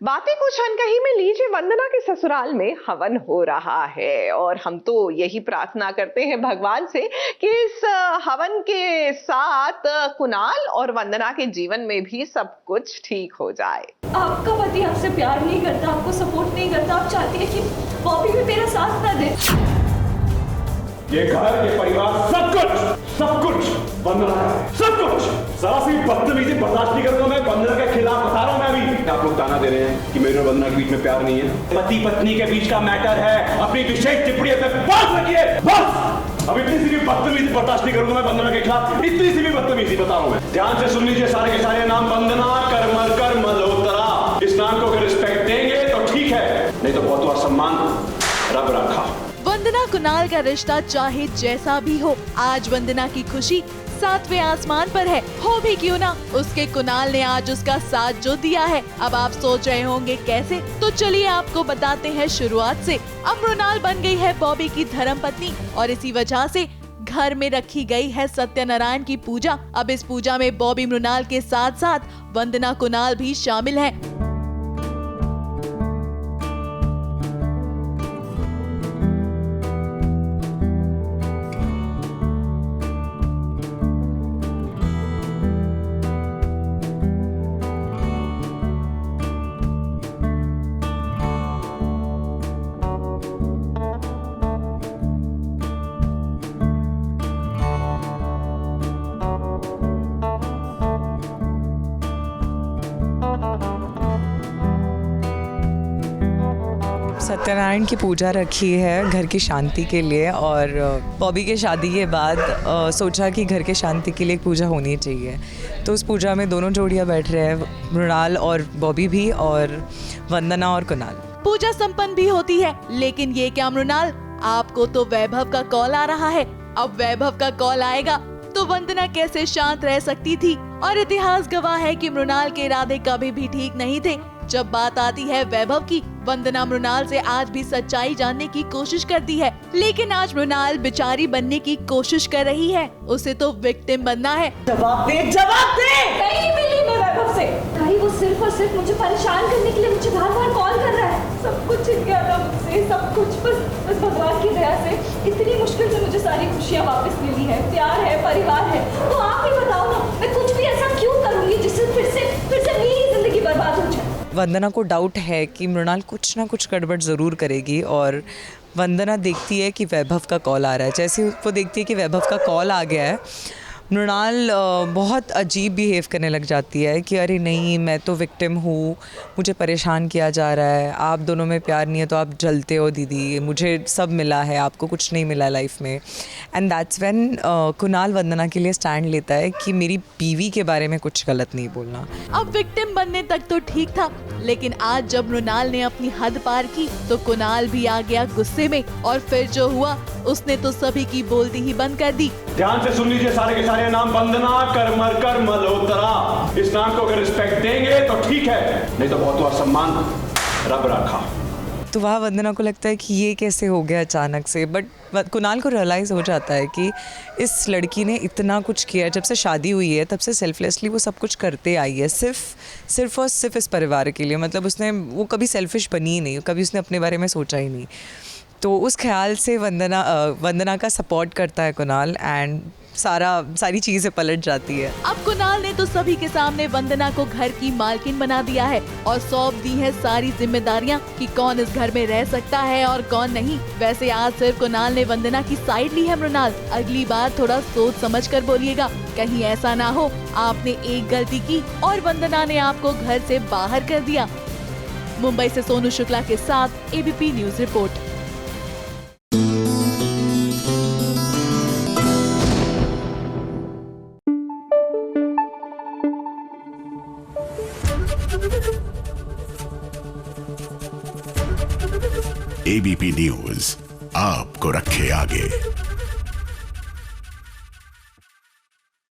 बातें कुछ अनकही में लीजिए, वंदना के ससुराल में हवन हो रहा है और हम तो यही प्रार्थना करते हैं भगवान से कि इस हवन के साथ कुणाल और वंदना के जीवन में भी सब कुछ ठीक हो जाए। आपका पति आपसे प्यार नहीं करता, आपको सपोर्ट नहीं करता, आप चाहती है कि बॉबी भी मेरा साथ ना दे। ये घर, ये परिवार, सब कुछ वंदना है, सब कुछ। जरा सी बदतमीजी बर्दाश्त नहीं करूंगा मैं। वंदना के खिलाफ बता रहा हूं मैं अभी। आप लोग ताना दे रहे हैं कि मेरे और वंदना के बीच में प्यार नहीं है। पति पत्नी के बीच का मैटर है। अपनी विशेष टिप्पणी पे बस रखिए, बस। अब इतनी सी भी बदतमीजी बर्दाश्त नहीं करूंगा मैं वंदना के खिलाफ। इतनी सी भी बदतमीजी बता रहा हूं मैं। ध्यान से सुन लीजिए सारे के सारे नाम। वंदना करमरकर मल्होत्रा। इस नाम को अगर रिस्पेक्ट देंगे तो ठीक है, नहीं तो बहुत असम्मान रब रखा। वंदना कुणाल का रिश्ता चाहे जैसा भी हो, आज वंदना की खुशी 7वें आसमान पर है। हो भी क्यों ना, उसके कुणाल ने आज उसका साथ जो दिया है। अब आप सोच रहे होंगे कैसे, तो चलिए आपको बताते हैं शुरुआत से। अब मृणाल बन गई है बॉबी की धर्मपत्नी और इसी वजह से घर में रखी गई है सत्यनारायण की पूजा। अब इस पूजा में बॉबी मृणाल के साथ साथ वंदना कुणाल भी शामिल है। सत्यनारायण की पूजा रखी है घर की शांति के लिए, और बॉबी के शादी के बाद सोचा कि घर के शांति के लिए एक पूजा होनी चाहिए। तो उस पूजा में दोनों जोड़ियां बैठ रहे हैं, मृणाल और बॉबी भी, और वंदना और कुणाल। पूजा संपन्न भी होती है, लेकिन ये क्या मृणाल, आपको तो वैभव का कॉल आ रहा है। अब वैभव का कॉल आएगा तो वंदना कैसे शांत रह सकती थी। और इतिहास गवाह है कि मृणाल के इरादे कभी भी ठीक नहीं थे। जब बात आती है वैभव की, वंदना मृणाल से आज भी सच्चाई जानने की कोशिश करती है, लेकिन आज मृणाल बेचारी बनने की कोशिश कर रही है। उसे तो विक्टिम बनना है। जवाब दे। नहीं मिली मैं वैभव से। भाई वो सिर्फ और सिर्फ मुझे परेशान करने के लिए मुझे बार-बार कॉल कर रहा है। सब कुछ छिन गया था मुझसे, सब कुछ। बस भगवान की दया से इतनी मुश्किल से मुझे सारी खुशियाँ वापस मिली है, प्यार है, परिवार है। तो आप ही बताओ ना, मैं कुछ भी ऐसा क्यों करूँगी जिससे फिर से मेरी जिंदगी बर्बाद हो जाए। वंदना को डाउट है कि मृणाल कुछ ना कुछ गड़बड़ ज़रूर करेगी, और वंदना देखती है कि वैभव का कॉल आ रहा है। जैसे वो देखती है कि वैभव का कॉल आ गया है, मृणाल बहुत अजीब बिहेव करने लग जाती है कि अरे नहीं, मैं तो विक्टिम हूँ, मुझे परेशान किया जा रहा है, आप दोनों में प्यार नहीं है तो आप जलते हो दीदी, मुझे सब मिला है, आपको कुछ नहीं मिला लाइफ में। एंड दैट्स व्हेन कुणाल वंदना के लिए स्टैंड लेता है कि मेरी बीवी के बारे में कुछ गलत नहीं बोलना। अब विक्टिम बनने तक तो ठीक था, लेकिन आज जब मृणाल ने अपनी हद पार की तो कुणाल भी आ गया गुस्से में, और फिर जो हुआ उसने तो सभी की बोलती ही बंद कर दी। ध्यान से सुन लीजिए सारे के सारे नाम। वंदना करमरकर मल्होत्रा। इस नाम को अगर रिस्पेक्ट देंगे तो ठीक है, नहीं तो बहुत असम्मान रब रखा। तो वहाँ वंदना को लगता है कि ये कैसे हो गया अचानक से, बट कुणाल को रियलाइज़ हो जाता है कि इस लड़की ने इतना कुछ किया। जब से शादी हुई है तब से सेल्फलेसली वो सब कुछ करते आई है, सिर्फ और सिर्फ इस परिवार के लिए। मतलब वो कभी सेल्फिश बनी ही नहीं, कभी उसने अपने बारे में सोचा ही नहीं। तो उस ख्याल से वंदना का सपोर्ट करता है कुणाल, एंड सारी चीजें पलट जाती है। अब कुणाल ने तो सभी के सामने वंदना को घर की मालकिन बना दिया है और सौंप दी है सारी जिम्मेदारियां कि कौन इस घर में रह सकता है और कौन नहीं। वैसे आज सिर्फ कुणाल ने वंदना की साइड ली है मृणाल, अगली बार थोड़ा सोच समझ कर बोलिएगा, कहीं ऐसा ना हो आपने एक गलती की और वंदना ने आपको घर से बाहर कर दिया। मुंबई से सोनू शुक्ला के साथ ABP news report. ABP news आपको रखे आगे।